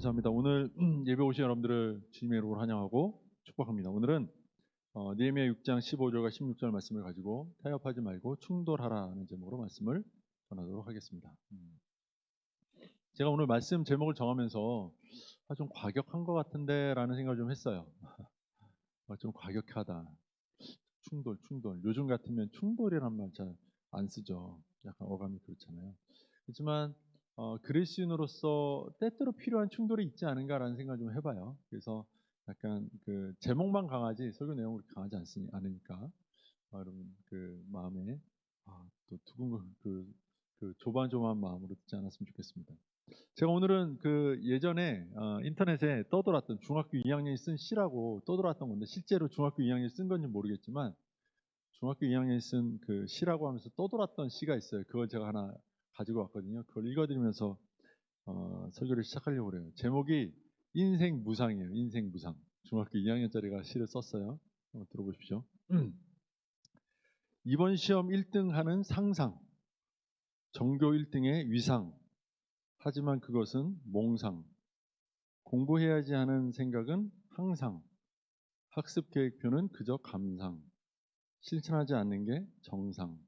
감사합니다. 오늘 예배 오신 여러분들을 주님의 이름으로 환영하고 축복합니다. 오늘은 느헤미야 6장 15절과 16절 말씀을 가지고 타협하지 말고 충돌하라는 제목으로 말씀을 전하도록 하겠습니다. 제가 오늘 말씀 제목을 정하면서 좀 과격한 것 같은데 라는 생각을 좀 했어요. 좀 과격하다. 충돌. 요즘 같으면 충돌이란 말 잘 안 쓰죠. 약간 어감이 그렇잖아요. 그렇지만 그리스인으로서 때때로 필요한 충돌이 있지 않은가라는 생각을 좀 해봐요. 그래서 약간 그 제목만 강하지 설교 내용은 강하지 않으니까 여러분 그 마음에 또 두근거리는 그 조마조마한 마음으로 듣지 않았으면 좋겠습니다. 제가 오늘은 그 예전에 인터넷에 떠돌았던 중학교 2학년이 쓴 시라고 떠돌았던 건데 실제로 중학교 2학년이 쓴 건지 모르겠지만 중학교 2학년이 쓴 그 시라고 하면서 떠돌았던 시가 있어요. 그걸 제가 하나 가지고 왔거든요. 그걸 읽어드리면서 설교를 시작하려고 그래요. 제목이 인생 무상이에요. 인생 무상. 중학교 2학년짜리가 시를 썼어요. 한번 들어보십시오. 이번 시험 1등 하는 상상, 전교 1등의 위상. 하지만 그것은 몽상. 공부해야지 하는 생각은 항상. 학습 계획표는 그저 감상. 실천하지 않는 게 정상.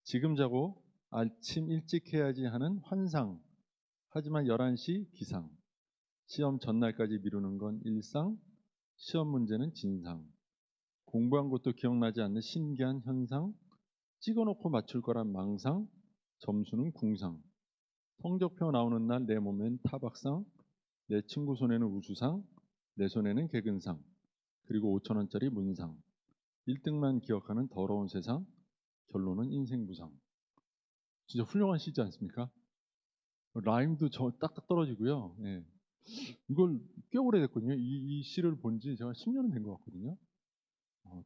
지금 자고 아침 일찍 해야지 하는 환상. 하지만 11시 기상. 시험 전날까지 미루는 건 일상. 시험 문제는 진상. 공부한 것도 기억나지 않는 신기한 현상. 찍어놓고 맞출 거란 망상. 점수는 궁상. 성적표 나오는 날 내 몸엔 타박상. 내 친구 손에는 우수상. 내 손에는 개근상. 그리고 5,000원짜리 문상. 1등만 기억하는 더러운 세상. 결론은 인생 무상. 진짜 훌륭한 시지 않습니까? 라임도 딱딱 떨어지고요. 예. 이걸 꽤 오래됐거든요. 이 시를 본 지 제가 10년은 된 것 같거든요.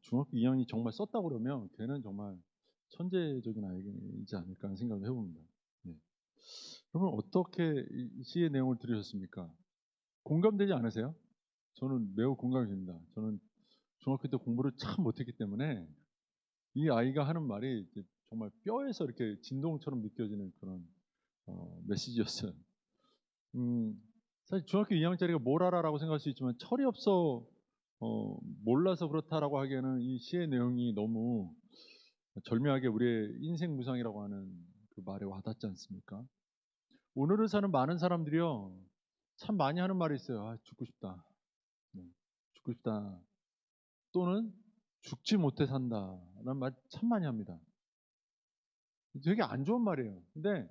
중학교 2학년이 정말 썼다고 그러면 걔는 정말 천재적인 아이이지 않을까 하는 생각을 해봅니다. 예. 그러면 어떻게 이 시의 내용을 들으셨습니까? 공감되지 않으세요? 저는 매우 공감이 됩니다. 저는 중학교 때 공부를 참 못했기 때문에 이 아이가 하는 말이 정말 뼈에서 이렇게 진동처럼 느껴지는 그런 메시지였어요. 사실 중학교 2학년짜리가 뭘 알아라고 생각할 수 있지만 철이 없어 몰라서 그렇다라고 하기에는 이 시의 내용이 너무 절묘하게 우리의 인생 무상이라고 하는 그 말에 와닿지 않습니까? 오늘을 사는 많은 사람들이요 참 많이 하는 말이 있어요. 죽고 싶다. 죽고 싶다. 또는 죽지 못해 산다. 라는 말 참 많이 합니다. 되게 안 좋은 말이에요. 근데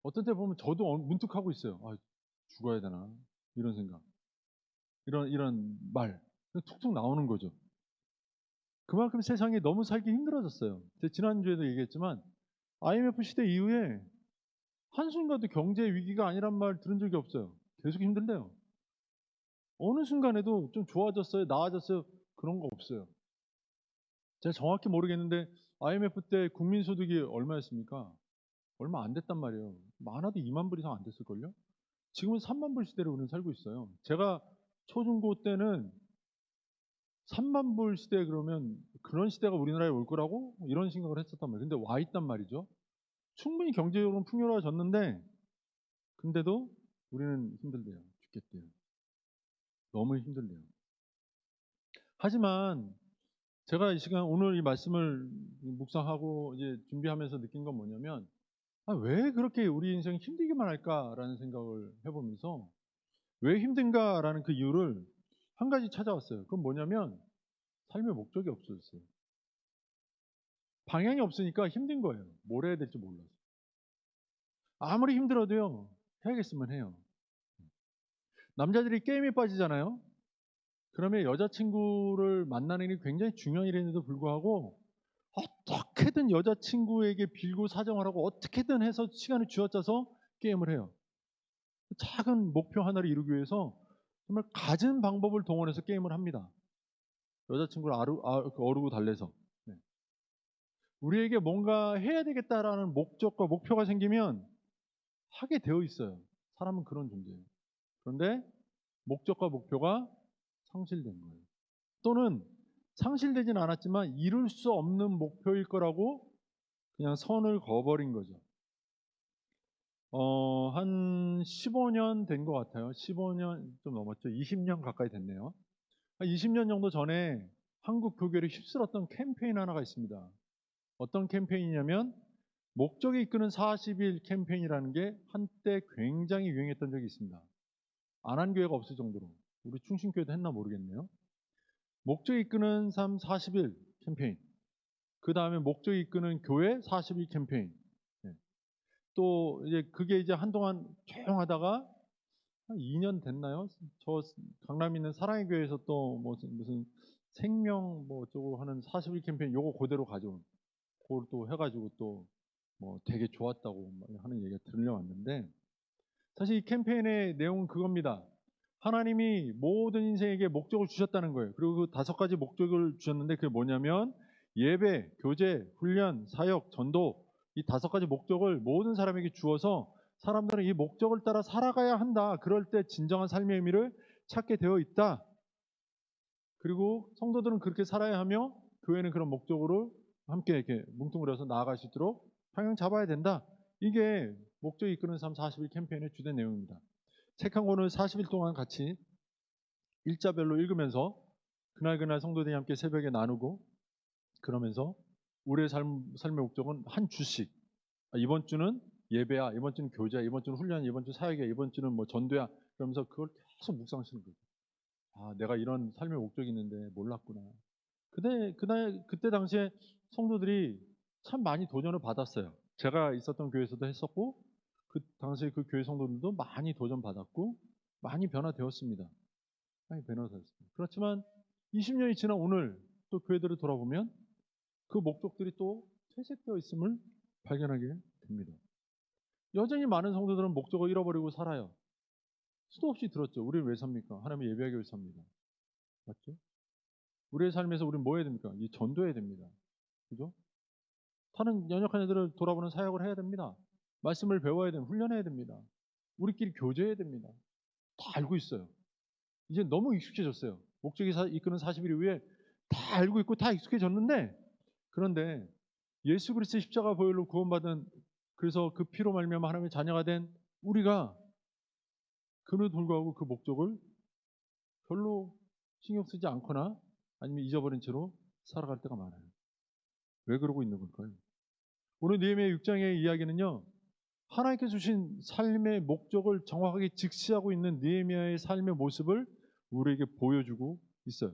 어떤 때 보면 저도 문득 하고 있어요. 죽어야 되나? 이런 생각. 이런 말. 툭툭 나오는 거죠. 그만큼 세상이 너무 살기 힘들어졌어요. 제가 지난주에도 얘기했지만 IMF 시대 이후에 한순간도 경제 위기가 아니란 말 들은 적이 없어요. 계속 힘들대요. 어느 순간에도 좀 좋아졌어요, 나아졌어요, 그런 거 없어요. 제가 정확히 모르겠는데 IMF 때 국민소득이 얼마였습니까? 얼마 안 됐단 말이에요. 많아도 2만 불 이상 안 됐을걸요? 지금은 3만 불 시대로 우리는 살고 있어요. 제가 초중고 때는 3만 불 시대 그러면 그런 시대가 우리나라에 올 거라고 이런 생각을 했었단 말이에요. 근데 와 있단 말이죠. 충분히 경제적으로는 풍요로워졌는데 근데도 우리는 힘들대요. 죽겠대요. 너무 힘들대요. 하지만 제가 이 시간 오늘 이 말씀을 묵상하고 이제 준비하면서 느낀 건 뭐냐면 왜 그렇게 우리 인생이 힘들기만 할까라는 생각을 해보면서 왜 힘든가라는 그 이유를 한 가지 찾아왔어요. 그건 뭐냐면 삶의 목적이 없어졌어요. 방향이 없으니까 힘든 거예요. 뭘 해야 될지 몰라서. 아무리 힘들어도요. 해야겠으면 해요. 남자들이 게임에 빠지잖아요. 그러면 여자친구를 만나는 일이 굉장히 중요한 일인데도 불구하고 어떻게든 여자친구에게 빌고 사정을 하고 어떻게든 해서 시간을 쥐어짜서 게임을 해요. 작은 목표 하나를 이루기 위해서 정말 갖은 방법을 동원해서 게임을 합니다. 여자친구를 어르고 달래서. 네. 우리에게 뭔가 해야 되겠다라는 목적과 목표가 생기면 하게 되어 있어요. 사람은 그런 존재예요. 그런데 목적과 목표가 상실된 거예요. 또는 상실되진 않았지만 이룰 수 없는 목표일 거라고 그냥 선을 그어버린 거죠. 한 15년 된 것 같아요. 15년 좀 넘었죠. 20년 가까이 됐네요. 한 20년 정도 전에 한국 교계를 휩쓸었던 캠페인 하나가 있습니다. 어떤 캠페인이냐면 목적이 이끄는 40일 캠페인이라는 게 한때 굉장히 유행했던 적이 있습니다. 안 한 교회가 없을 정도로. 우리 충신교회도 했나 모르겠네요. 목적이 이끄는 삶 40일 캠페인. 그다음에 목적이 이끄는 교회 40일 캠페인. 예. 또 이제 그게 이제 한동안 조용하다가 한 2년 됐나요? 저 강남에 있는 사랑의 교회에서 또 무슨 생명 뭐 어쩌고 하는 40일 캠페인 요거 그대로 가져온 그걸 또 해가지고 또 뭐 되게 좋았다고 막 하는 얘기가 들려왔는데 사실 이 캠페인의 내용은 그겁니다. 하나님이 모든 인생에게 목적을 주셨다는 거예요. 그리고 그 5가지 목적을 주셨는데 그게 뭐냐면 예배, 교제, 훈련, 사역, 전도 이 5가지 목적을 모든 사람에게 주어서 사람들은 이 목적을 따라 살아가야 한다. 그럴 때 진정한 삶의 의미를 찾게 되어 있다. 그리고 성도들은 그렇게 살아야 하며 교회는 그런 목적으로 함께 이렇게 뭉뚱그려서 나아갈 수 있도록 방향 잡아야 된다. 이게 목적이 이끄는 삶 40일 캠페인의 주된 내용입니다. 책 한 권을 40일 동안 같이 일자별로 읽으면서 그날 성도들이 함께 새벽에 나누고 그러면서 우리의 삶의 목적은 한 주씩 이번 주는 예배야, 이번 주는 교제야, 이번 주는 훈련이야, 이번 주 사역이야, 이번 주는 뭐 전도야 그러면서 그걸 계속 묵상하시는 거죠. 아, 내가 이런 삶의 목적이 있는데 몰랐구나. 그때 당시에 성도들이 참 많이 도전을 받았어요. 제가 있었던 교회에서도 했었고, 그 당시에 그 교회 성도들도 많이 도전받았고, 많이 변화되었습니다. 많이 변화되었습니다. 그렇지만 20년이 지난 오늘 또 교회들을 돌아보면 그 목적들이 또 퇴색되어 있음을 발견하게 됩니다. 여전히 많은 성도들은 목적을 잃어버리고 살아요. 수도 없이 들었죠. 우리는 왜 삽니까? 하나님의 예배하기 위해 삽니다. 맞죠? 우리의 삶에서 우리는 뭐 해야 됩니까? 이 전도해야 됩니다. 그죠? 타는 연약한 애들을 돌아보는 사역을 해야 됩니다. 말씀을 배워야 됩니다. 훈련해야 됩니다. 우리끼리 교제해야 됩니다. 다 알고 있어요. 이제 너무 익숙해졌어요. 목적이 이끄는 40일 이후에 다 알고 있고 다 익숙해졌는데 그런데 예수 그리스도의 십자가 보혈로 구원받은 그래서 그 피로 말미암아 하나님의 자녀가 된 우리가 그럼에도 불구하고 그 목적을 별로 신경 쓰지 않거나 아니면 잊어버린 채로 살아갈 때가 많아요. 왜 그러고 있는 걸까요? 오늘 느헤미야 6장의 이야기는요. 하나님께서 주신 삶의 목적을 정확하게 직시하고 있는 느헤미야의 삶의 모습을 우리에게 보여주고 있어요.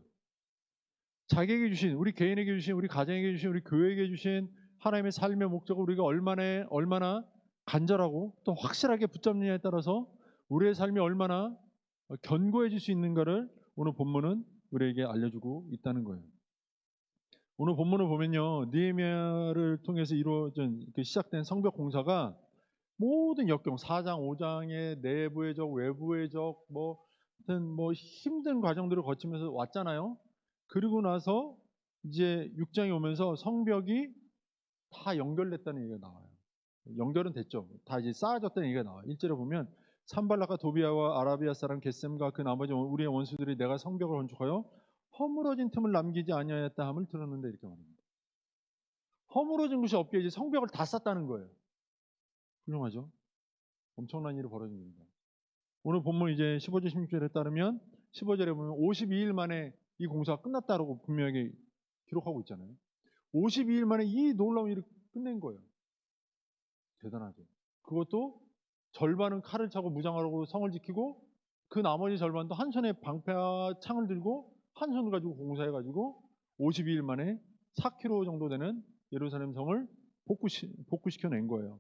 자기에게 주신, 우리 개인에게 주신, 우리 가정에게 주신, 우리 교회에게 주신 하나님의 삶의 목적을 우리가 얼마나 간절하고 또 확실하게 붙잡느냐에 따라서 우리의 삶이 얼마나 견고해질 수 있는가를 오늘 본문은 우리에게 알려주고 있다는 거예요. 오늘 본문을 보면요, 느헤미야를 통해서 이루어진 시작된 성벽 공사가 모든 역경 4장, 5장의 내부의 적, 외부의 적, 하여튼 힘든 과정들을 거치면서 왔잖아요. 그리고 나서 이제 6장에 오면서 성벽이 다 연결됐다는 얘기가 나와요. 연결은 됐죠. 다 이제 쌓아졌다는 얘기가 나와요. 1절에 보면 산발락과 도비아와 아라비아 사람 겟셈과 그 나머지 우리의 원수들이 내가 성벽을 건축하여 허물어진 틈을 남기지 아니하였다 함을 들었는데 이렇게 말합니다. 허물어진 곳이 없게 이제 성벽을 다 쌓았다는 거예요. 훌륭하죠? 엄청난 일이 벌어진 겁니다. 오늘 본문 이제 15절 16절에 따르면 15절에 보면 52일 만에 이 공사가 끝났다라고 분명하게 기록하고 있잖아요. 52일 만에 이 놀라운 일을 끝낸 거예요. 대단하죠. 그것도 절반은 칼을 차고 무장을 하고 성을 지키고 그 나머지 절반도 한 손에 방패와 창을 들고 한 손을 가지고 공사해가지고 52일 만에 4km 정도 되는 예루살렘 성을 복구시켜낸 거예요.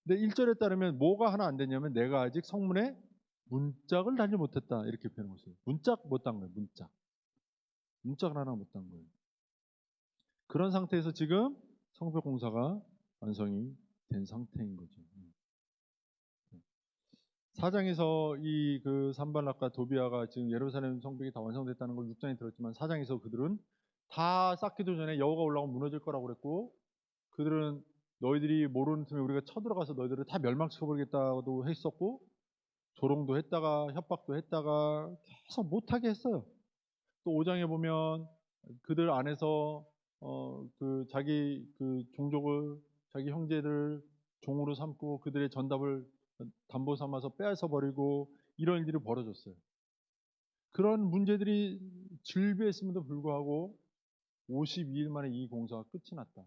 근데 1절에 따르면 뭐가 하나 안 됐냐면 내가 아직 성문에 문짝을 달지 못했다 이렇게 표현하고 있어요. 문짝 못 단 거예요. 문짝을 하나 못 단 거예요. 그런 상태에서 지금 성벽 공사가 완성이 된 상태인 거죠. 4장에서 이 그 산발락과 도비아가 지금 예루살렘 성벽이 다 완성됐다는 걸 6장에 들었지만 4장에서 그들은 다 쌓기도 전에 여호가 올라오면 무너질 거라고 그랬고 그들은 너희들이 모르는 틈에 우리가 쳐들어가서 너희들을 다 멸망시켜버리겠다고 했었고 조롱도 했다가 협박도 했다가 계속 못하게 했어요. 또 5장에 보면 그들 안에서 자기 그 종족을 자기 형제들 종으로 삼고 그들의 전답을 담보 삼아서 빼앗아 버리고 이런 일들이 벌어졌어요. 그런 문제들이 질비했음에도 불구하고 52일 만에 이 공사가 끝이 났다.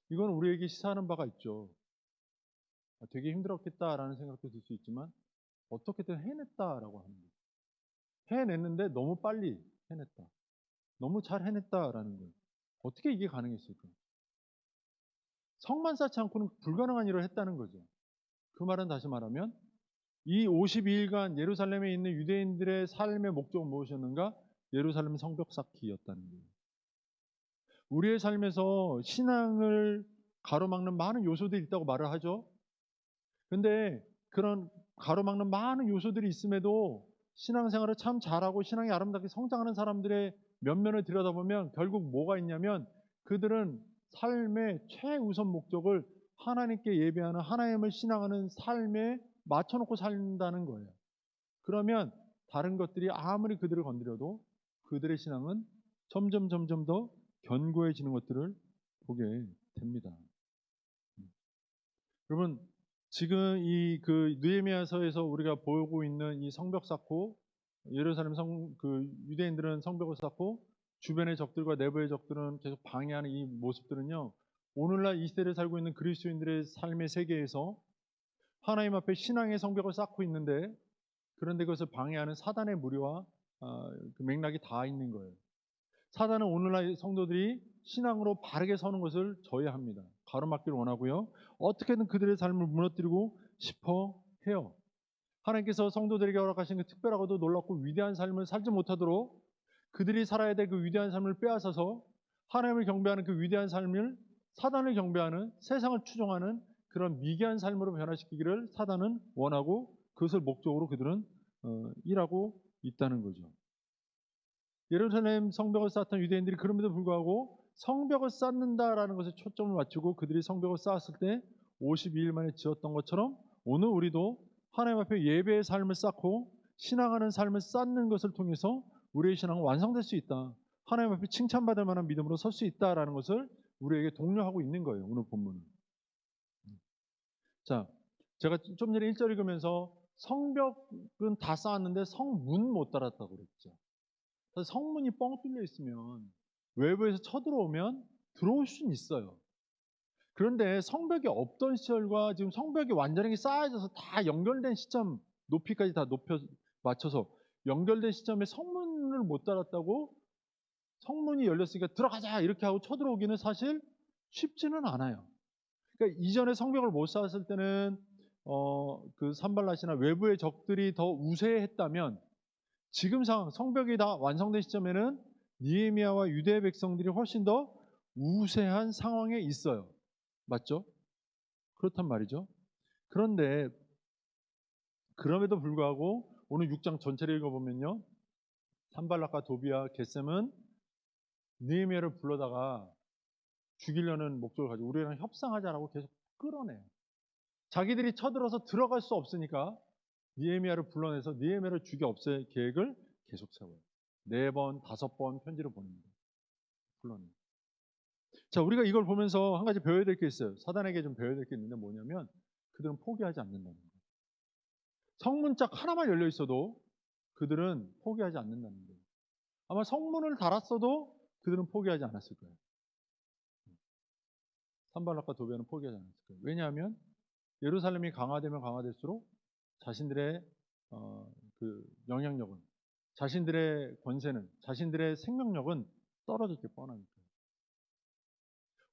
이건 우리에게 시사하는 바가 있죠. '되게 힘들었겠다.'라는 생각도 들 수 있지만 '어떻게든 해냈다.'라고 합니다. 해냈는데 너무 빨리 해냈다. 너무 잘 해냈다라는 거예요. 어떻게 이게 가능했을까? 성만 쌓지 않고는 불가능한 일을 했다는 거죠. 그 말은 다시 말하면 이 52일간 예루살렘에 있는 유대인들의 삶의 목적은 무엇이었는가? 예루살렘 성벽 쌓기였다는 거예요. 우리의 삶에서 신앙을 가로막는 많은 요소들이 있다고 말을 하죠. 근데 그런 가로막는 많은 요소들이 있음에도 신앙생활을 참 잘하고 신앙이 아름답게 성장하는 사람들의 면면을 들여다보면 결국 뭐가 있냐면 그들은 삶의 최우선 목적을 하나님께 예배하는 하나님을 신앙하는 삶에 맞춰 놓고 산다는 거예요. 그러면 다른 것들이 아무리 그들을 건드려도 그들의 신앙은 점점 더 견고해지는 것들을 보게 됩니다. 여러분, 지금 이 느헤미야서에서 우리가 보고 있는 이 성벽 쌓고 예루살렘 유대인들은 성벽을 쌓고 주변의 적들과 내부의 적들은 계속 방해하는 이 모습들은요. 오늘날 이 시대를 살고 있는 그리스도인들의 삶의 세계에서 하나님 앞에 신앙의 성벽을 쌓고 있는데 그런데 그것을 방해하는 사단의 무리와 그 맥락이 다 있는 거예요. 사단은 오늘날 성도들이 신앙으로 바르게 서는 것을 저해합니다. 가로막기를 원하고요. 어떻게든 그들의 삶을 무너뜨리고 싶어 해요. 하나님께서 성도들에게 허락하신 그 특별하고도 놀랍고 위대한 삶을 살지 못하도록 그들이 살아야 될 그 위대한 삶을 빼앗아서 하나님을 경배하는 그 위대한 삶을 사단을 경배하는 세상을 추종하는 그런 미개한 삶으로 변화시키기를 사단은 원하고 그것을 목적으로 그들은 일하고 있다는 거죠. 예루살렘 성벽을 쌓았던 유대인들이 그럼에도 불구하고 성벽을 쌓는다라는 것에 초점을 맞추고 그들이 성벽을 쌓았을 때 52일 만에 지었던 것처럼 오늘 우리도 하나님 앞에 예배의 삶을 쌓고 신앙하는 삶을 쌓는 것을 통해서 우리의 신앙은 완성될 수 있다. 하나님 앞에 칭찬받을 만한 믿음으로 설 수 있다라는 것을 우리에게 독려하고 있는 거예요. 오늘 본문은. 자, 제가 좀 전에 1절 읽으면서 성벽은 다 쌓았는데 성문 못 달았다고 그랬죠. 성문이 뻥 뚫려 있으면 외부에서 쳐들어오면 들어올 수는 있어요. 그런데 성벽이 없던 시절과 지금 성벽이 완전하게 쌓여져서 다 연결된 시점 높이까지 다 맞춰서 연결된 시점에 성문을 못 달았다고 성문이 열렸으니까 들어가자 이렇게 하고 쳐들어오기는 사실 쉽지는 않아요. 그러니까 이전에 성벽을 못 쌓았을 때는 그 산발랏이나 외부의 적들이 더 우세했다면 지금 상황 성벽이 다 완성된 시점에는 느헤미야와 유대 백성들이 훨씬 더 우세한 상황에 있어요. 맞죠? 그렇단 말이죠. 그런데 그럼에도 불구하고 오늘 6장 전체를 읽어보면요. 산발락과 도비와 겟셈은 느헤미야를 불러다가 죽이려는 목적을 가지고 우리랑 협상하자라고 계속 끌어내요. 자기들이 쳐들어서 들어갈 수 없으니까 느헤미야를 불러내서 느헤미야를 죽여 없앨 계획을 계속 세워요. 4번, 5번 편지를 보냅니다. 불러내요. 자, 우리가 이걸 보면서 한 가지 배워야 될 게 있어요. 사단에게 좀 배워야 될 게 있는데 뭐냐면 그들은 포기하지 않는다는 거예요. 성문짝 하나만 열려 있어도 그들은 포기하지 않는다는 거예요. 아마 성문을 달았어도 그들은 포기하지 않았을 거예요. 산발락과 도비아는 포기하지 않았을 거예요. 왜냐하면 예루살렘이 강화되면 강화될수록 자신들의 그 영향력은, 자신들의 권세는, 자신들의 생명력은 떨어질 게 뻔하니까.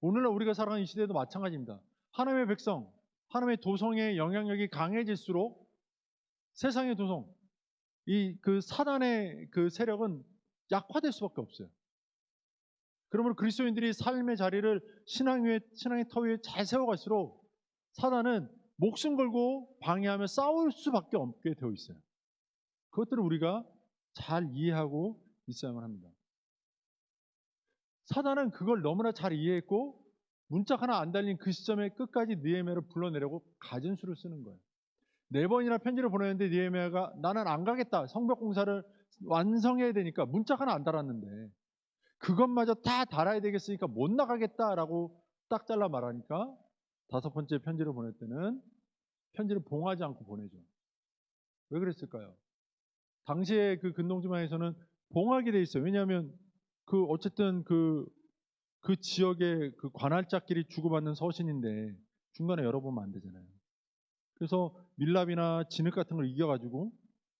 오늘날 우리가 살아가는 이 시대도 마찬가지입니다. 하나님의 백성, 하나님의 도성의 영향력이 강해질수록 세상의 도성, 그 사단의 그 세력은 약화될 수밖에 없어요. 그러므로 그리스도인들이 삶의 자리를 신앙의 터 위에 잘 세워갈수록 사단은 목숨 걸고 방해하며 싸울 수밖에 없게 되어 있어요. 그것들을 우리가 잘 이해하고 있어야만 합니다. 사단은 그걸 너무나 잘 이해했고 문짝 하나 안 달린 그 시점에 끝까지 느헤미야를 불러내려고 갖은 수를 쓰는 거예요. 4번이나 편지를 보냈는데 느헤미야가 나는 안 가겠다. 성벽 공사를 완성해야 되니까 문짝 하나 안 달았는데 그것마저 다 달아야 되겠으니까 못 나가겠다라고 딱 잘라 말하니까 5번째 편지를 보낼 때는 편지를 봉하지 않고 보내죠. 왜 그랬을까요? 당시에 그 근동지방에서는 봉하게 돼 있어요. 왜냐하면 그 어쨌든 그 지역의 그 관할자끼리 주고받는 서신인데 중간에 열어보면 안 되잖아요. 그래서 밀랍이나 진흙 같은 걸 이겨가지고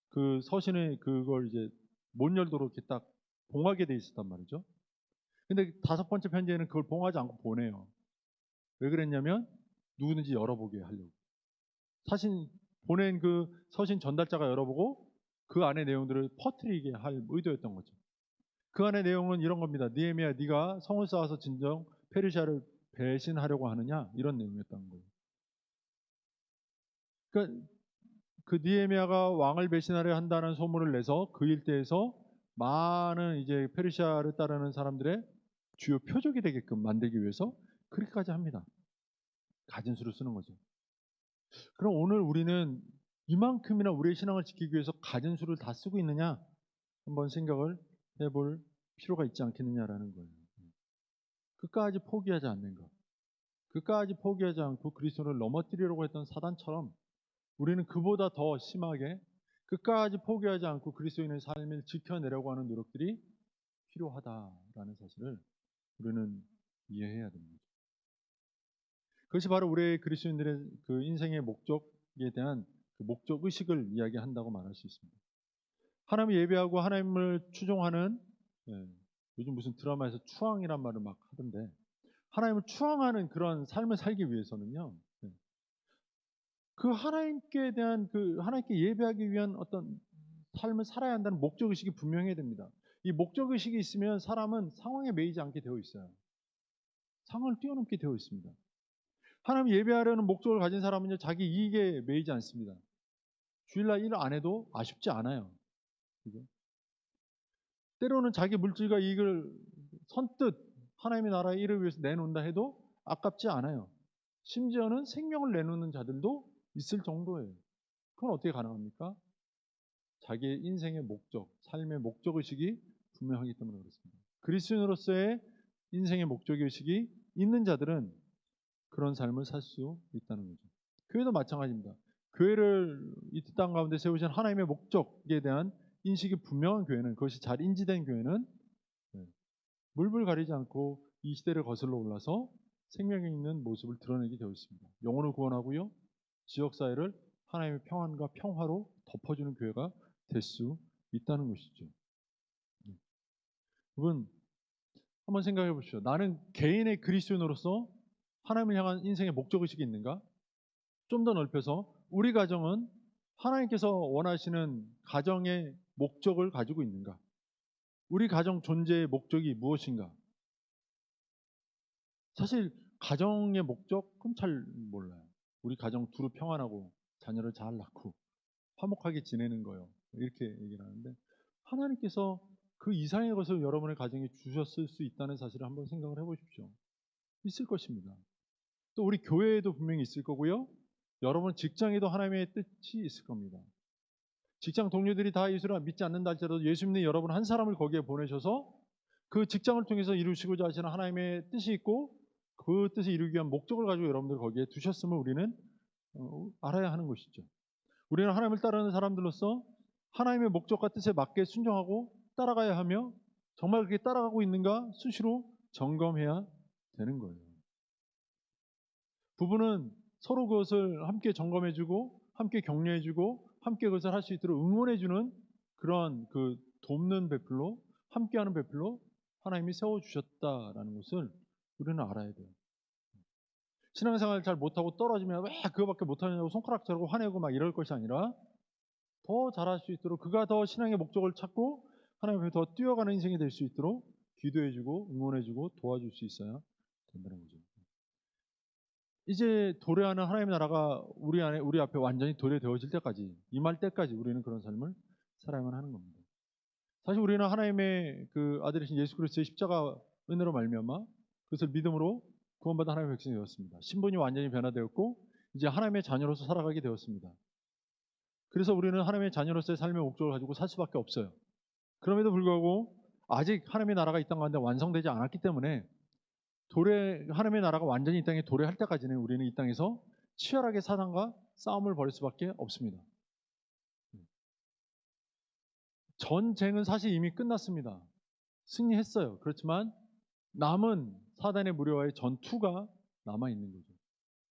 그 서신에 그걸 이제 못 열도록 이렇게 딱 봉하게 돼 있었단 말이죠. 근데 다섯 번째 편지에는 그걸 봉하지 않고 보내요. 왜 그랬냐면 누구든지 열어보게 하려고. 사신 보낸 그 서신 전달자가 열어보고 그 안의 내용들을 퍼뜨리게 할 의도였던 거죠. 그 안의 내용은 이런 겁니다. 느헤미야, 네가 성을 쌓아서 진정 페르시아를 배신하려고 하느냐, 이런 내용이었던 거예요. 그러니까 그 느헤미야가 왕을 배신하려 한다는 소문을 내서 그 일대에서 많은 이제 페르시아를 따르는 사람들의 주요 표적이 되게끔 만들기 위해서 그렇게까지 합니다. 가진 수를 쓰는 거죠. 그럼 오늘 우리는 이만큼이나 우리의 신앙을 지키기 위해서 가진 수를 다 쓰고 있느냐? 한번 생각을 해볼 필요가 있지 않겠느냐라는 거예요. 끝까지 포기하지 않는 것. 끝까지 포기하지 않고 그리스도를 넘어뜨리려고 했던 사단처럼 우리는 그보다 더 심하게 끝까지 포기하지 않고 그리스도인의 삶을 지켜내려고 하는 노력들이 필요하다라는 사실을 우리는 이해해야 됩니다. 그것이 바로 우리의 그리스도인들의 그 인생의 목적에 대한 그 목적 의식을 이야기한다고 말할 수 있습니다. 하나님을 예배하고 하나님을 추종하는, 요즘 무슨 드라마에서 추앙이란 말을 막 하던데, 하나님을 추앙하는 그런 삶을 살기 위해서는요, 그 하나님께 대한 그 하나님께 예배하기 위한 어떤 삶을 살아야 한다는 목적 의식이 분명해야 됩니다. 이 목적 의식이 있으면 사람은 상황에 매이지 않게 되어 있어요. 상황을 뛰어넘게 되어 있습니다. 하나님 예배하려는 목적을 가진 사람은요, 자기 이익에 매이지 않습니다. 주일날 일 안 해도 아쉽지 않아요. 그죠? 때로는 자기 물질과 이익을 선뜻 하나님의 나라의 일을 위해서 내놓는다 해도 아깝지 않아요. 심지어는 생명을 내놓는 자들도 있을 정도예요. 그건 어떻게 가능합니까? 자기의 인생의 목적, 삶의 목적 의식이 분명하기 때문에 그렇습니다. 그리스도인으로서의 인생의 목적 의식이 있는 자들은 그런 삶을 살 수 있다는 거죠. 교회도 마찬가지입니다. 교회를 이 땅 가운데 세우신 하나님의 목적에 대한 인식이 분명한 교회는, 그것이 잘 인지된 교회는 물불 가리지 않고 이 시대를 거슬러 올라서 생명이 있는 모습을 드러내게 되어 있습니다. 영혼을 구원하고요, 지역사회를 하나님의 평안과 평화로 덮어주는 교회가 될 수 있다는 것이죠. 여러분, 한번 생각해 보십시오. 나는 개인의 그리스도인으로서 하나님을 향한 인생의 목적의식이 있는가? 좀 더 넓혀서 우리 가정은 하나님께서 원하시는 가정의 목적을 가지고 있는가? 우리 가정 존재의 목적이 무엇인가? 사실 가정의 목적은 잘 몰라요. 우리 가정 두루 평안하고 자녀를 잘 낳고 화목하게 지내는 거요, 이렇게 얘기를 하는데, 하나님께서 그 이상의 것을 여러분의 가정에 주셨을 수 있다는 사실을 한번 생각을 해보십시오. 있을 것입니다. 또 우리 교회에도 분명히 있을 거고요, 여러분 직장에도 하나님의 뜻이 있을 겁니다. 직장 동료들이 다 예수를 믿지 않는다 할지라도 예수 믿는 여러분 한 사람을 거기에 보내셔서 그 직장을 통해서 이루시고자 하시는 하나님의 뜻이 있고, 그 뜻을 이루기 위한 목적을 가지고 여러분들 거기에 두셨음을 우리는 알아야 하는 것이죠. 우리는 하나님을 따르는 사람들로서 하나님의 목적과 뜻에 맞게 순종하고 따라가야 하며, 정말 그게 따라가고 있는가 수시로 점검해야 되는 거예요. 부부는 서로 그것을 함께 점검해주고 함께 격려해주고 함께 그것을 할 수 있도록 응원해주는 그런 그 돕는 배필로, 함께하는 배필로 하나님이 세워주셨다라는 것을 우리는 알아야 돼요. 신앙생활 잘 못하고 떨어지면 왜 그거밖에 못하냐고 손가락 자르고 화내고 막 이럴 것이 아니라, 더 잘할 수 있도록 그가 더 신앙의 목적을 찾고 하나님 앞에 더 뛰어가는 인생이 될 수 있도록 기도해주고 응원해주고 도와줄 수 있어야 된다는 거죠. 이제 도래하는 하나님의 나라가 우리 앞에 완전히 도래되어질 때까지, 임할 때까지 우리는 그런 삶을 살아야만 하는 겁니다. 사실 우리는 하나님의 그 아들이신 예수 그리스도의 십자가 은혜로 말미암아 그것을 믿음으로 구원받은 하나님의 백성이 되었습니다. 신분이 완전히 변화되었고 이제 하나님의 자녀로서 살아가게 되었습니다. 그래서 우리는 하나님의 자녀로서의 삶의 목적을 가지고 살 수밖에 없어요. 그럼에도 불구하고 아직 하나님의 나라가 이 땅 가운데 완성되지 않았기 때문에 하나님의 나라가 완전히 이 땅에 도래할 때까지는 우리는 이 땅에서 치열하게 사단과 싸움을 벌일 수밖에 없습니다. 전쟁은 사실 이미 끝났습니다. 승리했어요. 그렇지만 남은 사단의 무리와의 전투가 남아 있는 거죠.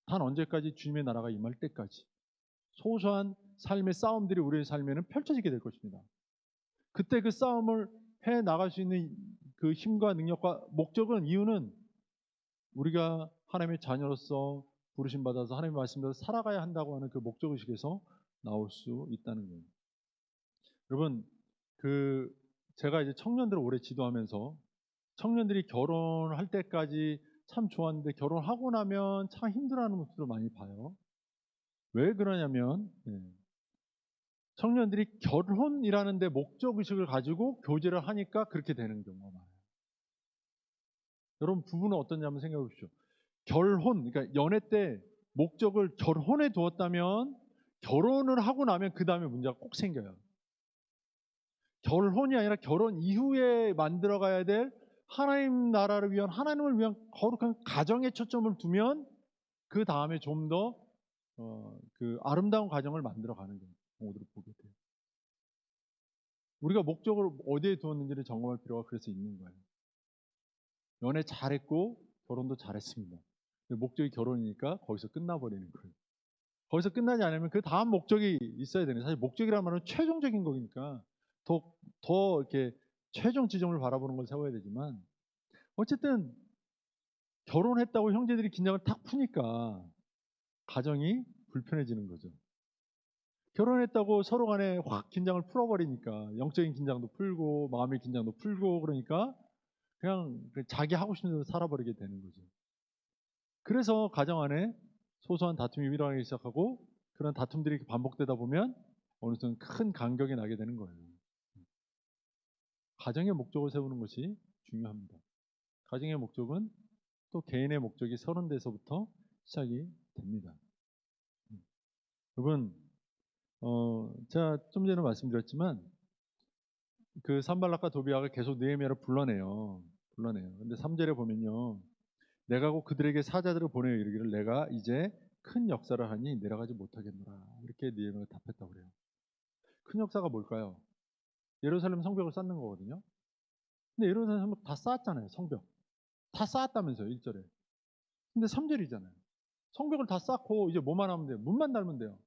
단 언제까지? 주님의 나라가 임할 때까지. 소소한 삶의 싸움들이 우리의 삶에는 펼쳐지게 될 것입니다. 그때 그 싸움을 해 나갈 수 있는 그 힘과 능력과 목적은, 이유는 우리가 하나님의 자녀로서 부르심 받아서 하나님의 말씀대로 살아가야 한다고 하는 그 목적의식에서 나올 수 있다는 거예요. 여러분, 제가 이제 청년들을 오래 지도하면서 청년들이 결혼할 때까지 참 좋았는데 결혼하고 나면 참 힘들어하는 모습을 많이 봐요. 왜 그러냐면 청년들이 결혼이라는 데 목적의식을 가지고 교제를 하니까 그렇게 되는 경우가 많아요. 여러분, 부부는 어떤지 한번 생각해 보십시오. 결혼, 그러니까 연애 때 목적을 결혼에 두었다면 결혼을 하고 나면 그 다음에 문제가 꼭 생겨요. 결혼이 아니라 결혼 이후에 만들어가야 될 하나님 나라를 위한, 하나님을 위한 거룩한 가정에 초점을 두면 그 다음에 좀 더 그 아름다운 가정을 만들어가는 경우들을 보게 돼요. 우리가 목적을 어디에 두었는지를 점검할 필요가 그래서 있는 거예요. 연애 잘했고 결혼도 잘했습니다. 목적이 결혼이니까 거기서 끝나버리는 거예요. 거기서 끝나지 않으면 그 다음 목적이 있어야 되는, 사실 목적이라는 말은 최종적인 거니까 더 이렇게 최종 지점을 바라보는 걸 세워야 되지만, 어쨌든 결혼했다고 형제들이 긴장을 탁 푸니까 가정이 불편해지는 거죠. 결혼했다고 서로 간에 확 긴장을 풀어버리니까 영적인 긴장도 풀고 마음의 긴장도 풀고, 그러니까 그냥 자기 하고 싶은 대로 살아버리게 되는 거죠. 그래서 가정 안에 소소한 다툼이 일어나기 시작하고, 그런 다툼들이 반복되다 보면 어느 순간 큰 간격이 나게 되는 거예요. 가정의 목적을 세우는 것이 중요합니다. 가정의 목적은 또 개인의 목적이 서는 데서부터 시작이 됩니다. 여러분, 제가 좀 전에 말씀드렸지만 그 산발락과 도비아가 계속 느헤미야를 불러내요. 근데 3절에 보면요, 내가 곧 그들에게 사자들을 보내어 이르기를 내가 이제 큰 역사를 하니 내려가지 못하겠노라. 이렇게 느헤미야가 답했다고 그래요. 큰 역사가 뭘까요? 예루살렘 성벽을 쌓는 거거든요. 근데 예루살렘 성벽 다 쌓았잖아요. 성벽 다 쌓았다면서요, 1절에. 근데 3절이잖아요. 성벽을 다 쌓고 이제 뭐만 하면 돼요? 문만 달면 돼요.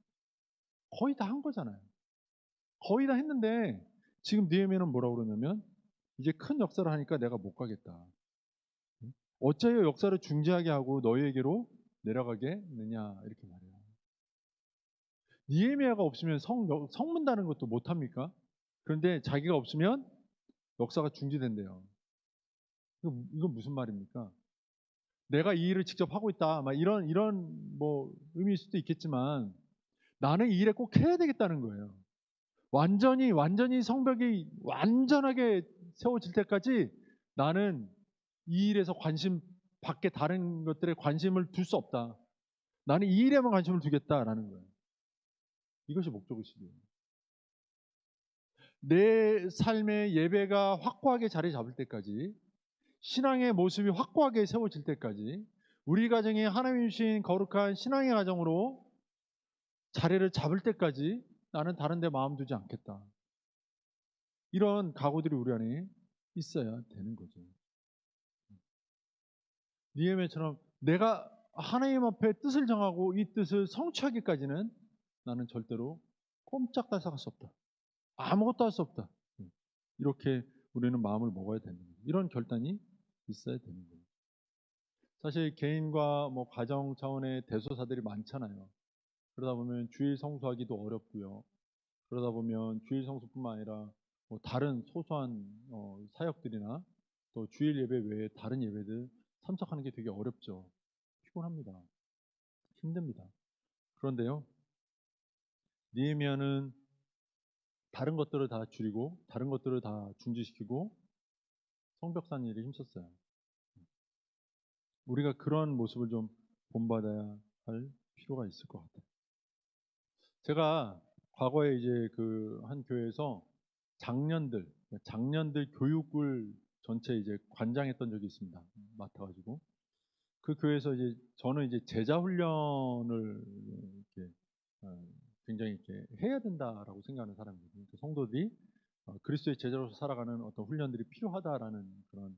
거의 다 한 거잖아요. 거의 다 했는데 지금 느헤미야는 뭐라고 그러냐면, 이제 큰 역사를 하니까 내가 못 가겠다. 어찌하여 역사를 중지하게 하고 너희에게로 내려가겠느냐, 이렇게 말해요. 느헤미야가 없으면 성문 다는 것도 못 합니까? 그런데 자기가 없으면 역사가 중지된대요. 이건 무슨 말입니까? 내가 이 일을 직접 하고 있다, 막 이런 뭐 의미일 수도 있겠지만, 나는 이 일에 꼭 해야 되겠다는 거예요. 완전히 성벽이 완전하게 세워질 때까지 나는 이 일에서 밖에 다른 것들에 관심을 둘 수 없다. 나는 이 일에만 관심을 두겠다라는 거예요. 이것이 목적의식이에요. 내 삶의 예배가 확고하게 자리 잡을 때까지, 신앙의 모습이 확고하게 세워질 때까지, 우리 가정이 하나님이 주신 거룩한 신앙의 가정으로 자리를 잡을 때까지 나는 다른 데 마음 두지 않겠다. 이런 각오들이 우리 안에 있어야 되는 거죠. 느헤미야처럼 내가 하나님 앞에 뜻을 정하고 이 뜻을 성취하기까지는 나는 절대로 꼼짝달싹 할 수 없다. 아무것도 할 수 없다. 이렇게 우리는 마음을 먹어야 되는 거예요. 이런 결단이 있어야 되는 거예요. 사실 개인과 뭐 가정 차원의 대소사들이 많잖아요. 그러다 보면 주일 성수하기도 어렵고요. 그러다 보면 주일 성수뿐만 아니라 뭐 다른 소소한 사역들이나 또 주일 예배 외에 다른 예배들 참석하는 게 되게 어렵죠. 피곤합니다. 힘듭니다. 그런데요, 느헤미야는 다른 것들을 다 줄이고 다른 것들을 다 중지시키고 성벽 쌓는 일에 힘썼어요. 우리가 그런 모습을 좀 본받아야 할 필요가 있을 것 같아요. 제가 과거에 이제 그 한 교회에서 장년들 교육을 전체 이제 관장했던 적이 있습니다. 맡아가지고. 그 교회에서 이제 저는 이제 제자 훈련을 이렇게 어 굉장히 이렇게 해야 된다라고 생각하는 사람이거든요. 그 성도들이 그리스도의 제자로서 살아가는 어떤 훈련들이 필요하다라는 그런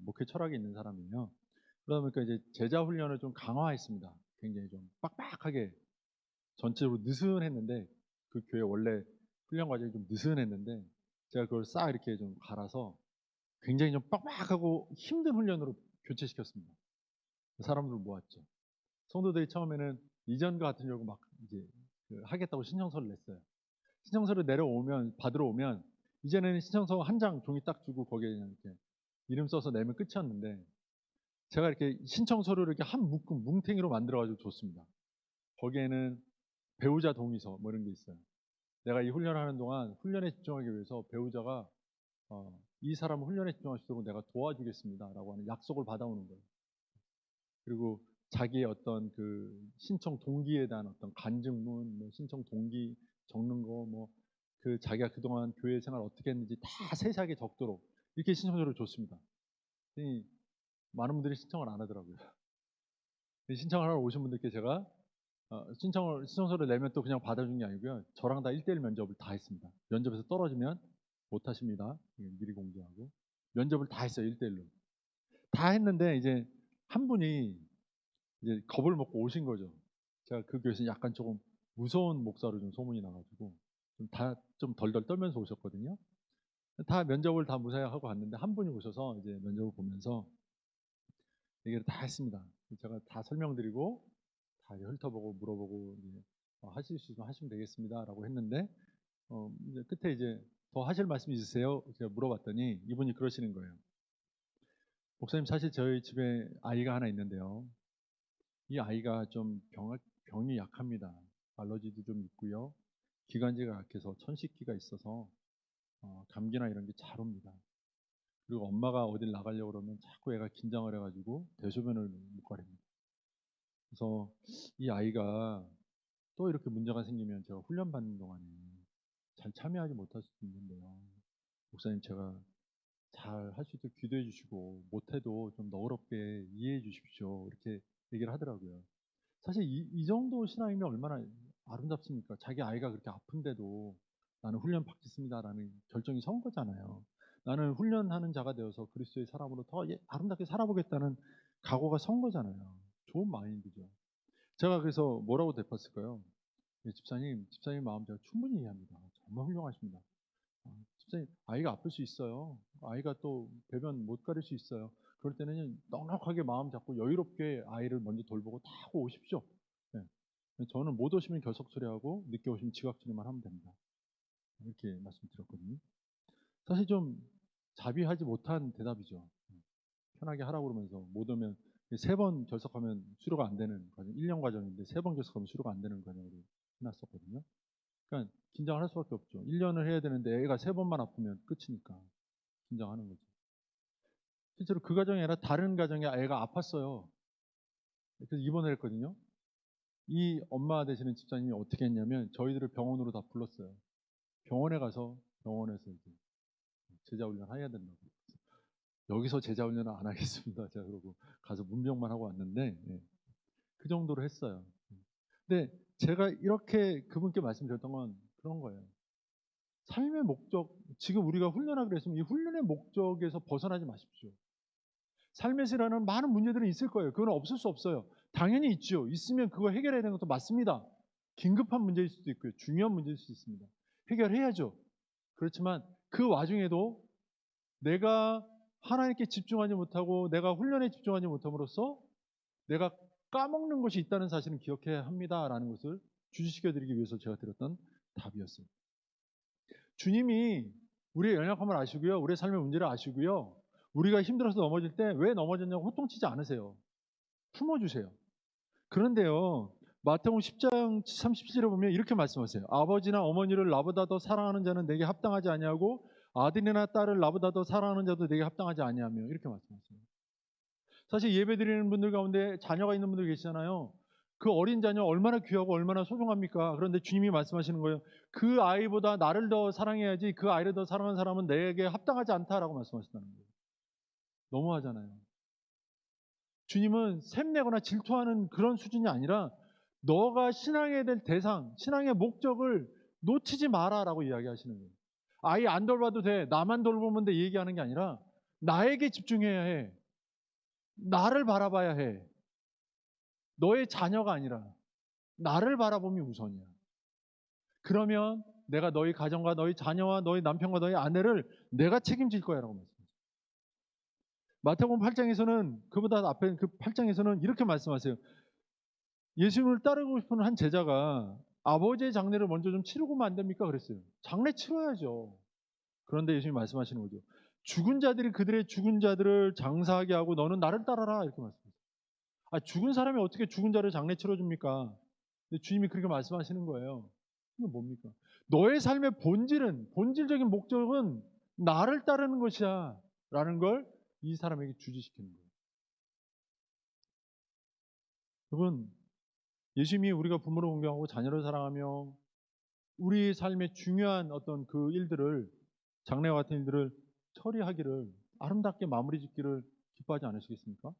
목회 철학이 있는 사람이에요. 그러다 보니까 이제 제자 훈련을 좀 강화했습니다. 굉장히 좀 빡빡하게 전체적으로 느슨했는데 그 교회 원래 훈련 과정이 좀 느슨했는데 제가 그걸 싹 이렇게 좀 갈아서 굉장히 좀 빡빡하고 힘든 훈련으로 교체시켰습니다. 사람들을 모았죠. 성도들이 처음에는 이전과 같은 경우 막 이제 하겠다고 신청서를 냈어요. 신청서를 내려오면 받으러 오면 이제는 신청서 한 장 종이 딱 주고 거기에 그냥 이렇게 이름 써서 내면 끝이었는데 제가 이렇게 신청서를 이렇게 한 묶음 뭉탱이로 만들어 가지고 줬습니다. 거기에는 배우자 동의서 뭐 이런 게 있어요. 내가 이 훈련을 하는 동안 훈련에 집중하기 위해서 배우자가 이 사람을 훈련에 집중할 수 있도록 내가 도와주겠습니다라고 하는 약속을 받아오는 거예요. 그리고 자기의 어떤 그 신청 동기에 대한 어떤 간증문, 뭐 신청 동기 적는 거, 뭐 그 자기가 그동안 교회 생활 어떻게 했는지 다 세세하게 적도록 이렇게 신청서를 줬습니다. 그랬더니 많은 분들이 신청을 안 하더라고요. 신청을 하러 오신 분들께 제가 신청서를 내면 또 그냥 받아준 게 아니고요. 저랑 다 1대1 면접을 다 했습니다. 면접에서 떨어지면 못 하십니다. 미리 공지하고. 면접을 다 했어요. 1대1로. 다 했는데 이제 한 분이 이제 겁을 먹고 오신 거죠. 제가 그 교회에서 약간 조금 무서운 목사로 좀 소문이 나가지고 좀 덜덜 떨면서 오셨거든요. 다 면접을 다 무사히 하고 갔는데 한 분이 오셔서 이제 면접을 보면서 얘기를 다 했습니다. 제가 다 설명드리고 다 이제 훑어보고 물어보고 이제 하실 수 있으면 하시면 되겠습니다라고 했는데 이제 끝에 이제 더 하실 말씀 있으세요? 제가 물어봤더니 이분이 그러시는 거예요. 목사님 사실 저희 집에 아이가 하나 있는데요. 이 아이가 좀 병이 약합니다. 알러지도 좀 있고요. 기관지가 약해서 천식기가 있어서 감기나 이런 게 잘 옵니다. 그리고 엄마가 어딜 나가려고 그러면 자꾸 애가 긴장을 해가지고 대소변을 못 가립니다. 그래서 이 아이가 또 이렇게 문제가 생기면 제가 훈련 받는 동안에 잘 참여하지 못할 수도 있는데요. 목사님 제가 잘 할 수 있도록 기도해 주시고 못해도 좀 너그럽게 이해해 주십시오. 이렇게 얘기를 하더라고요. 사실 이 정도 신앙이면 얼마나 아름답습니까? 자기 아이가 그렇게 아픈데도 나는 훈련 받겠습니다라는 결정이 선 거잖아요. 나는 훈련하는 자가 되어서 그리스도의 사람으로 더 아름답게 살아보겠다는 각오가 선 거잖아요. 좋은 마인드죠. 제가 그래서 뭐라고 대팠을까요? 예, 집사님 마음 제가 충분히 이해합니다. 정말 훌륭하십니다. 집사님, 아이가 아플 수 있어요. 아이가 또 배변 못 가릴 수 있어요. 그럴 때는 넉넉하게 마음 잡고 여유롭게 아이를 먼저 돌보고 다 하고 오십시오. 예. 저는 못 오시면 결석 처리하고 늦게 오시면 지각 처리만 하면 됩니다. 이렇게 말씀드렸거든요. 사실 좀 자비하지 못한 대답이죠. 편하게 하라고 그러면서 못 오면 3번 결석하면 수료가 안 되는 과정, 1년 과정인데 3번 결석하면 수료가 안 되는 과정으로 해놨었거든요. 그러니까 긴장을 할 수밖에 없죠. 1년을 해야 되는데 애가 3번만 아프면 끝이니까 긴장하는 거죠. 실제로 그 가정이 아니라 다른 가정에 애가 아팠어요. 그래서 입원을 했거든요. 이 엄마 되시는 집사님이 어떻게 했냐면 저희들을 병원으로 다 불렀어요. 병원에 가서 병원에서 이제 제자 훈련 해야 된다고. 여기서 제자 훈련은 안 하겠습니다. 제가 그러고 가서 문병만 하고 왔는데 그 정도로 했어요. 근데 제가 이렇게 그분께 말씀드렸던 건 그런 거예요. 삶의 목적, 지금 우리가 훈련하기로 했으면 이 훈련의 목적에서 벗어나지 마십시오. 삶에서 일어나는 많은 문제들은 있을 거예요. 그건 없을 수 없어요. 당연히 있죠. 있으면 그거 해결해야 되는 것도 맞습니다. 긴급한 문제일 수도 있고요. 중요한 문제일 수도 있습니다. 해결해야죠. 그렇지만 그 와중에도 내가 하나님께 집중하지 못하고 내가 훈련에 집중하지 못함으로써 내가 까먹는 것이 있다는 사실은 기억해야 합니다라는 것을 주시시켜 드리기 위해서 제가 드렸던 답이었습니다. 주님이 우리의 연약함을 아시고요. 우리의 삶의 문제를 아시고요. 우리가 힘들어서 넘어질 때 왜 넘어졌냐고 호통치지 않으세요. 품어주세요. 그런데요. 마태복음 10장 37절에 보면 이렇게 말씀하세요. 아버지나 어머니를 나보다 더 사랑하는 자는 내게 합당하지 아니하고 아들이나 딸을 나보다 더 사랑하는 자도 내게 합당하지 아니하며 이렇게 말씀하세요. 사실 예배드리는 분들 가운데 자녀가 있는 분들 계시잖아요. 그 어린 자녀 얼마나 귀하고 얼마나 소중합니까? 그런데 주님이 말씀하시는 거예요. 그 아이보다 나를 더 사랑해야지 그 아이를 더 사랑하는 사람은 내게 합당하지 않다라고 말씀하신다는 거예요. 너무하잖아요. 주님은 샘내거나 질투하는 그런 수준이 아니라 너가 신앙해야 될 대상, 신앙의 목적을 놓치지 마라라고 이야기하시는 거예요. 아예 안 돌봐도 돼. 나만 돌보면 돼. 얘기하는 게 아니라 나에게 집중해야 해. 나를 바라봐야 해. 너의 자녀가 아니라 나를 바라보면 우선이야. 그러면 내가 너희 가정과 너희 자녀와 너희 남편과 너희 아내를 내가 책임질 거야라고 말씀하세요. 마태복음 8장에서는 그보다 앞에 그 8장에서는 이렇게 말씀하세요. 예수님을 따르고 싶은 한 제자가 아버지의 장례를 먼저 좀 치르고면 안 됩니까? 그랬어요. 장례 치러야죠. 그런데 예수님이 말씀하시는 거죠. 죽은 자들이 그들의 죽은 자들을 장사하게 하고 너는 나를 따라라 이렇게 말씀하세요. 아, 죽은 사람이 어떻게 죽은 자를 장례 치러줍니까? 근데 주님이 그렇게 말씀하시는 거예요. 이게 뭡니까? 너의 삶의 본질적인 목적은 나를 따르는 것이야 라는 걸 이 사람에게 주지시키는 거예요. 여러분, 예수님이 우리가 부모를 공경하고 자녀를 사랑하며 우리 삶의 중요한 어떤 그 일들을, 장래와 같은 일들을 처리하기를, 아름답게 마무리 짓기를 기뻐하지 않으시겠습니까?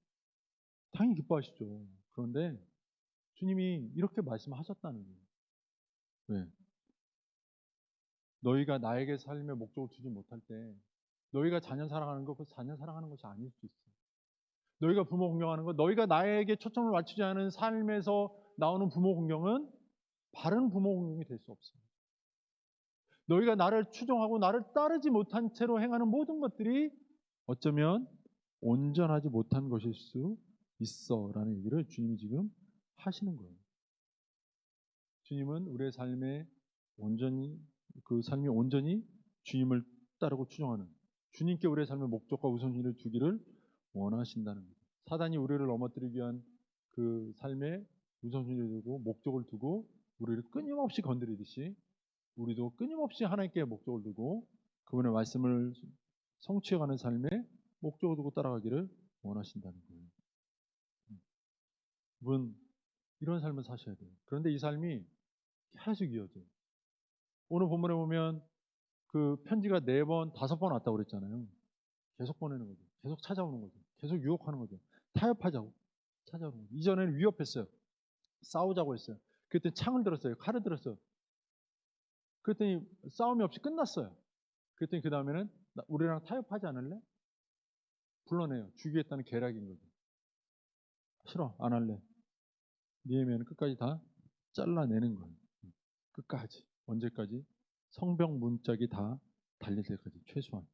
당연히 기뻐하시죠. 그런데 주님이 이렇게 말씀하셨다는 거예요. 왜? 너희가 나에게 삶의 목적을 주지 못할 때 너희가 자녀 사랑하는 거, 그 자녀 사랑하는 것이 아닐 수 있어. 너희가 부모 공경하는 거, 너희가 나에게 초점을 맞추지 않은 삶에서 나오는 부모 공경은 바른 부모 공경이 될 수 없어요. 너희가 나를 추종하고 나를 따르지 못한 채로 행하는 모든 것들이 어쩌면 온전하지 못한 것일 수 있어라는 얘기를 주님이 지금 하시는 거예요. 주님은 우리의 삶에 온전히 그 삶이 온전히 주님을 따르고 추종하는, 주님께 우리의 삶의 목적과 우선순위를 두기를 원하신다는 거예요. 사단이 우리를 넘어뜨리기 위한 그 삶의 우선순위를 두고 목적을 두고 우리를 끊임없이 건드리듯이 우리도 끊임없이 하나님께 목적을 두고 그분의 말씀을 성취해가는 삶에 목적을 두고 따라가기를 원하신다는 거예요. 그분 이런 삶을 사셔야 돼요. 그런데 이 삶이 계속 이어져요. 오늘 본문에 보면 그 편지가 4번, 5번 왔다고 그랬잖아요. 계속 보내는 거죠. 계속 찾아오는 거죠. 계속 유혹하는 거죠. 타협하자고 찾아오는 거죠. 이전에는 위협했어요. 싸우자고 했어요. 그때 창을 들었어요. 칼을 들었어요. 그랬더니 싸움이 없이 끝났어요. 그랬더니 그 다음에는 우리랑 타협하지 않을래? 불러내요. 죽이겠다는 계략인 거죠. 싫어, 안 할래. 니에미아는 끝까지 다 잘라내는 거예요. 끝까지. 언제까지? 성벽 문짝이 다 달릴 때까지 최소한.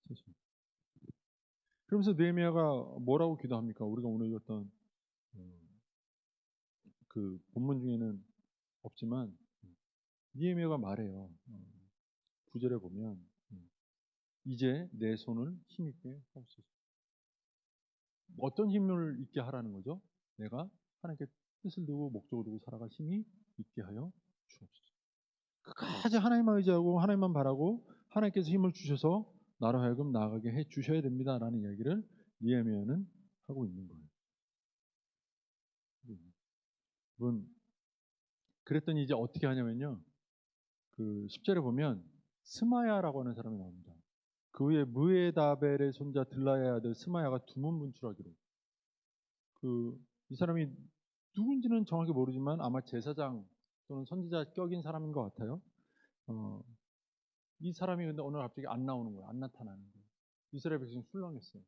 최소한. 그러면서 느헤미야가 뭐라고 기도합니까? 우리가 오늘 읽었던 그 본문 중에는 없지만 느헤미야가 말해요. 9절에 보면 이제 내 손을 힘있게 하옵소서. 어떤 힘을 있게 하라는 거죠? 내가 하나님께 뜻을 두고 목적을 두고 살아갈 힘이 있게 하여 주옵소서. 끝까지 하나님만 의지하고 하나님만 바라고 하나님께서 힘을 주셔서 나로 하여금 나아가게 해 주셔야 됩니다라는 이야기를 느헤미야는 하고 있는 거예요. 여러분, 그랬더니 이제 어떻게 하냐면요. 그 10절에 보면 스마야라고 하는 사람이 나옵니다. 그 후에 무에다벨의 손자 들라야의 아들 스마야가 두문 분출하기로. 이 사람이 누군지는 정확히 모르지만 아마 제사장 또는 선지자 격인 사람인 것 같아요. 이 사람이 근데 오늘 갑자기 안 나오는 거예요. 안 나타나는 거예요. 이스라엘 백성이 술렁했어요.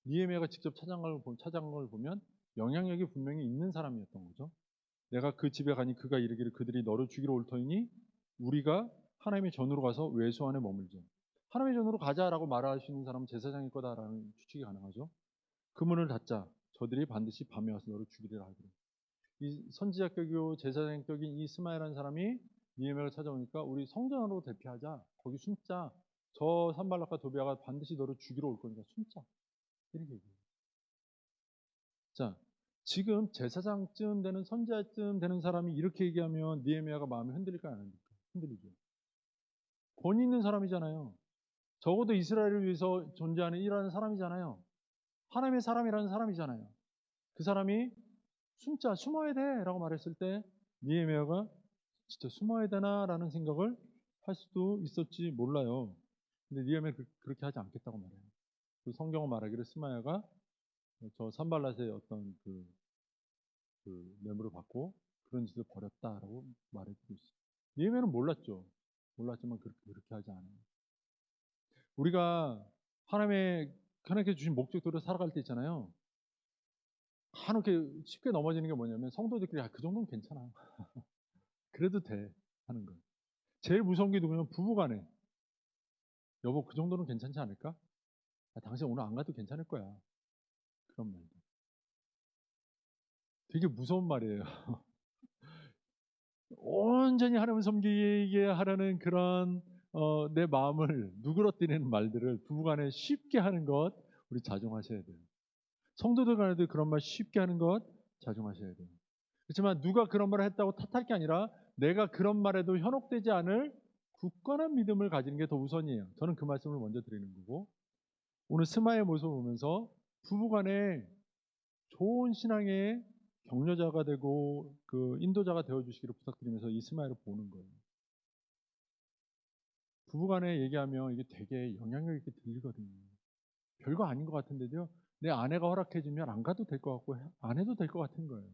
니에미아가 직접 찾아간 걸 보면 영향력이 분명히 있는 사람이었던 거죠. 내가 그 집에 가니 그가 이르기를 그들이 너를 죽이러 올 터이니 우리가 하나님의 전으로 가서 외소 안에 머물자. 하나님의 전으로 가자라고 말할 수 있는 사람은 제사장일 거다라는 추측이 가능하죠. 그 문을 닫자. 저들이 반드시 밤에 와서 너를 죽이리라 하기로. 이 선지자격이고 제사장격인 이 스마야라는 사람이 니에미아를 찾아오니까 우리 성전으로 대피하자. 거기 숨자. 저 산발락과 도비아가 반드시 너를 죽이러 올 거니까 숨자. 이렇게 얘기해요. 자, 지금 제사장쯤 되는 선지자쯤 되는 사람이 이렇게 얘기하면 니에미아가 마음이 흔들릴까요? 안 흔들릴까요? 흔들리죠. 권위 있는 사람이잖아요. 적어도 이스라엘을 위해서 존재하는 일하는 사람이잖아요. 하나님의 사람이라는 사람이잖아요. 그 사람이 숨어야 돼 라고 말했을 때 니에미아가 진짜 숨어야 되나라는 생각을 할 수도 있었지 몰라요. 근데 니에미아가 그렇게 하지 않겠다고 말해요. 그 성경은 말하기를 스마야가 저 산발랏의 어떤 그 뇌물을 받고 그런 짓을 벌였다라고 말해주고 있어요. 예외는 몰랐죠. 몰랐지만 그렇게 하지 않아요. 우리가 하나님께 주신 목적대로 살아갈 때 있잖아요. 한없게 쉽게 넘어지는 게 뭐냐면 성도들끼리 그 정도는 괜찮아. 그래도 돼 하는 거예요. 제일 무서운 게 누구냐면 부부간에 여보 그 정도는 괜찮지 않을까? 당신 오늘 안 가도 괜찮을 거야. 그런 말도. 되게 무서운 말이에요. 온전히 하나님을 섬기게 하라는 그런 내 마음을 누그러뜨리는 말들을 부부간에 쉽게 하는 것 우리 자중하셔야 돼요. 성도들 간에도 그런 말 쉽게 하는 것 자중하셔야 돼요. 그렇지만 누가 그런 말을 했다고 탓할 게 아니라 내가 그런 말에도 현혹되지 않을 굳건한 믿음을 가지는 게 더 우선이에요. 저는 그 말씀을 먼저 드리는 거고 오늘 스마의 모습을 보면서 부부간에 좋은 신앙의 격려자가 되고 그 인도자가 되어주시기를 부탁드리면서 이 스마일을 보는 거예요. 부부간에 얘기하면 이게 되게 영향력 있게 들리거든요. 별거 아닌 것 같은데도요. 내 아내가 허락해주면 안 가도 될 것 같고 안 해도 될 것 같은 거예요.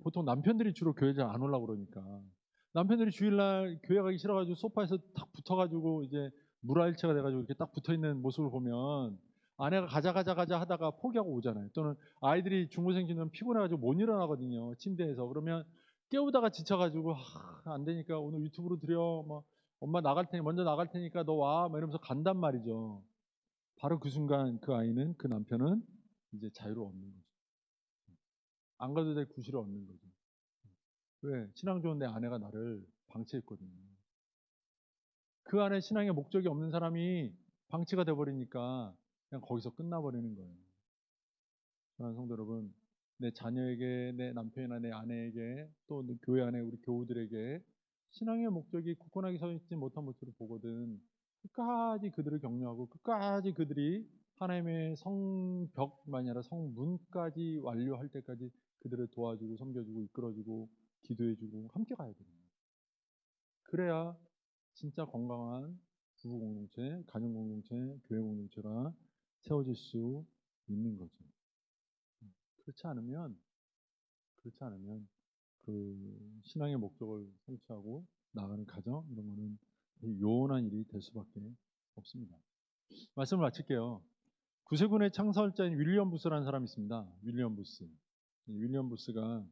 보통 남편들이 주로 교회 잘 안 오려고 그러니까 남편들이 주일날 교회 가기 싫어가지고 소파에서 딱 붙어가지고 이제 물화일체가 돼가지고 이렇게 딱 붙어있는 모습을 보면 아내가 가자 하다가 포기하고 오잖아요. 또는 아이들이 중고생 지면 피곤해가지고 못 일어나거든요. 침대에서. 그러면 깨우다가 지쳐가지고 안 되니까 오늘 유튜브로 드려. 뭐 엄마 먼저 나갈 테니까 너 와. 막 이러면서 간단 말이죠. 바로 그 순간 그 아이는 그 남편은 이제 자유를 얻는 거죠. 안 가도 될 구실을 얻는 거죠. 왜? 신앙 좋은 내 아내가 나를 방치했거든요. 그 안에 신앙의 목적이 없는 사람이 방치가 돼버리니까 그냥 거기서 끝나버리는 거예요. 사랑하는 성도 여러분, 내 자녀에게, 내 남편이나 내 아내에게, 또 교회 안에 우리 교우들에게 신앙의 목적이 굳건하게 서 있지 못한 모습을 보거든 끝까지 그들을 격려하고 끝까지 그들이 하나님의 성벽만이 아니라 성문까지 완료할 때까지 그들을 도와주고 섬겨주고 이끌어주고 기도해주고 함께 가야 됩니다. 그래야 진짜 건강한 부부 공동체, 가정 공동체, 교회 공동체가 세워질 수 있는 거죠. 그렇지 않으면 그 신앙의 목적을 성취하고 나가는 가정 이런 거는 요원한 일이 될 수밖에 없습니다. 말씀을 마칠게요. 구세군의 창설자인 윌리엄 부스라는 사람이 있습니다. 윌리엄 부스. 이 윌리엄 부스가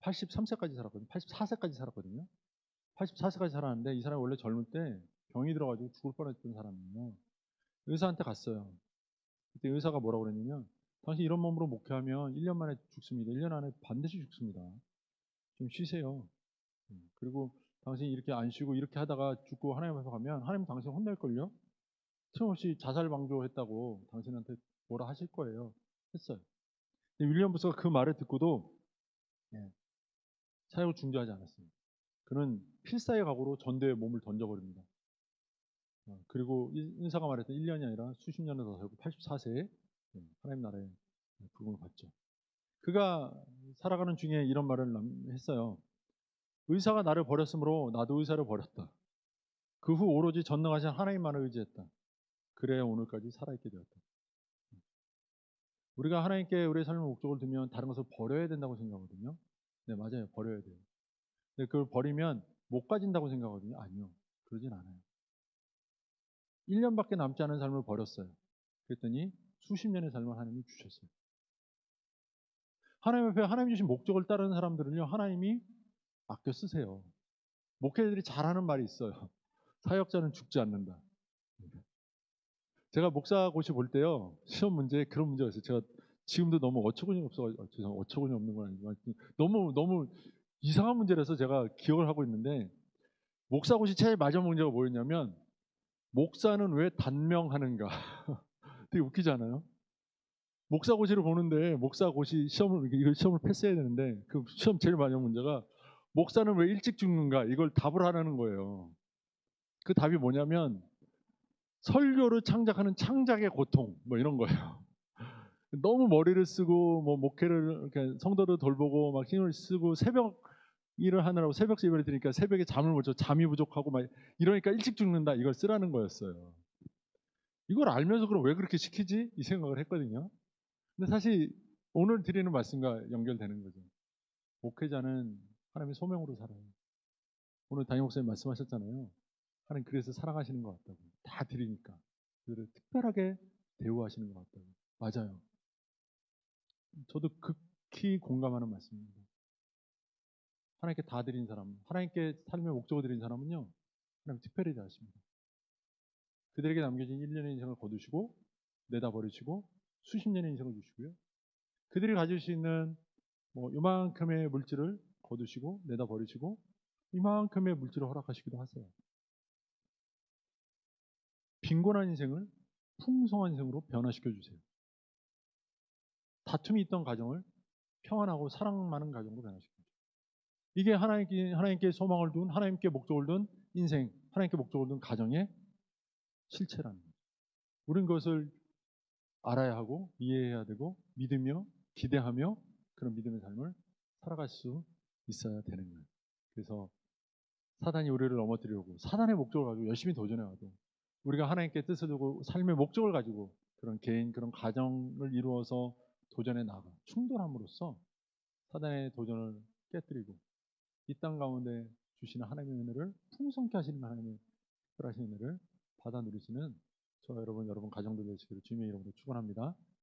83세까지 살았거든요. 84세까지 살았거든요. 84세까지 살았는데 이 사람이 원래 젊을 때 병이 들어가지고 죽을 뻔했던 사람이에요. 의사한테 갔어요. 그때 의사가 뭐라고 그랬냐면 당신 이런 몸으로 목회하면 1년 만에 죽습니다. 1년 안에 반드시 죽습니다. 좀 쉬세요. 그리고 당신이 이렇게 안 쉬고 이렇게 하다가 죽고 하나님 앞에 가면 하나님 당신 혼낼걸요? 틀림없이 자살 방조했다고 당신한테 뭐라 하실 거예요. 했어요. 윌리엄 부스가 그 말을 듣고도 사역을 중지하지 않았습니다. 그는 필사의 각오로 전대에 몸을 던져버립니다. 그리고 인사가 말했던 1년이 아니라 수십 년을 더 살고 84세에 하나님 나라에 부름을 받죠. 그가 살아가는 중에 이런 말을 했어요. 의사가 나를 버렸으므로 나도 의사를 버렸다. 그 후 오로지 전능하신 하나님만을 의지했다. 그래야 오늘까지 살아있게 되었다. 우리가 하나님께 우리의 삶의 목적을 두면 다른 것을 버려야 된다고 생각하거든요. 네, 맞아요. 버려야 돼요. 근데 그걸 버리면 못 가진다고 생각하거든요. 아니요. 그러진 않아요. 1년밖에 남지 않은 삶을 버렸어요. 그랬더니 수십 년의 삶을 하나님이 주셨어요. 하나님 앞에 하나님 주신 목적을 따르는 사람들은요. 하나님이 아껴 쓰세요. 목회자들이 잘하는 말이 있어요. 사역자는 죽지 않는다. 제가 목사고시 볼 때요. 시험 문제에 그런 문제가 있어요. 제가 지금도 너무 어처구니 없어가지고 어처구니 없는 건 아니지만 너무 이상한 문제라서 제가 기억을 하고 있는데 목사고시 제일 마지막 문제가 뭐였냐면 목사는 왜 단명하는가. 되게 웃기지 않아요? 목사고시를 보는데 목사고시 시험을 패스해야 되는데 그 시험 제일 마지막 문제가 목사는 왜 일찍 죽는가 이걸 답을 하라는 거예요. 그 답이 뭐냐면 설교를 창작하는 창작의 고통 뭐 이런 거예요. 너무 머리를 쓰고 뭐 목회를 이렇게 성도를 돌보고 막 힘을 쓰고 새벽 일을 하느라고 새벽 예배를 드리니까 새벽에 잠을 못 자 잠이 부족하고 막 이러니까 일찍 죽는다 이걸 쓰라는 거였어요. 이걸 알면서 그럼 왜 그렇게 시키지? 이 생각을 했거든요. 근데 사실 오늘 드리는 말씀과 연결되는 거죠. 목회자는 하나님의 소명으로 살아요. 오늘 담임 목사님 말씀하셨잖아요. 하나님 그래서 사랑하시는 것 같다고. 다 드리니까. 그들을 특별하게 대우하시는 것 같다고. 맞아요. 저도 극히 공감하는 말씀입니다. 하나님께 다 드린 사람, 하나님께 삶의 목적을 드린 사람은요, 하나님 특별히 대하십니다. 그들에게 남겨진 1년의 인생을 거두시고, 내다 버리시고, 수십 년의 인생을 주시고요. 그들이 가질 수 있는 뭐 요만큼의 물질을 거두시고, 내다 버리시고, 이만큼의 물질을 허락하시기도 하세요. 빈곤한 인생을 풍성한 인생으로 변화시켜 주세요. 다툼이 있던 가정을 평안하고 사랑 많은 가정으로 변화시켜 주세요. 이게 하나님께 소망을 둔, 하나님께 목적을 둔 인생, 하나님께 목적을 둔 가정의 실체라는 거죠. 우리는 그것을 알아야 하고 이해해야 되고 믿으며 기대하며 그런 믿음의 삶을 살아갈 수 있어야 되는 거예요. 그래서 사단이 우리를 넘어뜨리려고 사단의 목적을 가지고 열심히 도전해와도 우리가 하나님께 뜻을 두고 삶의 목적을 가지고 그런 개인, 그런 가정을 이루어서 도전해 나가 충돌함으로써 사단의 도전을 깨뜨리고 이 땅 가운데 주시는 하나님의 은혜를 풍성케 하시는 하나님의 특별하신 은혜를 받아 누리시는 저 여러분 가정들 되시기를 주님의 이름으로 축원합니다.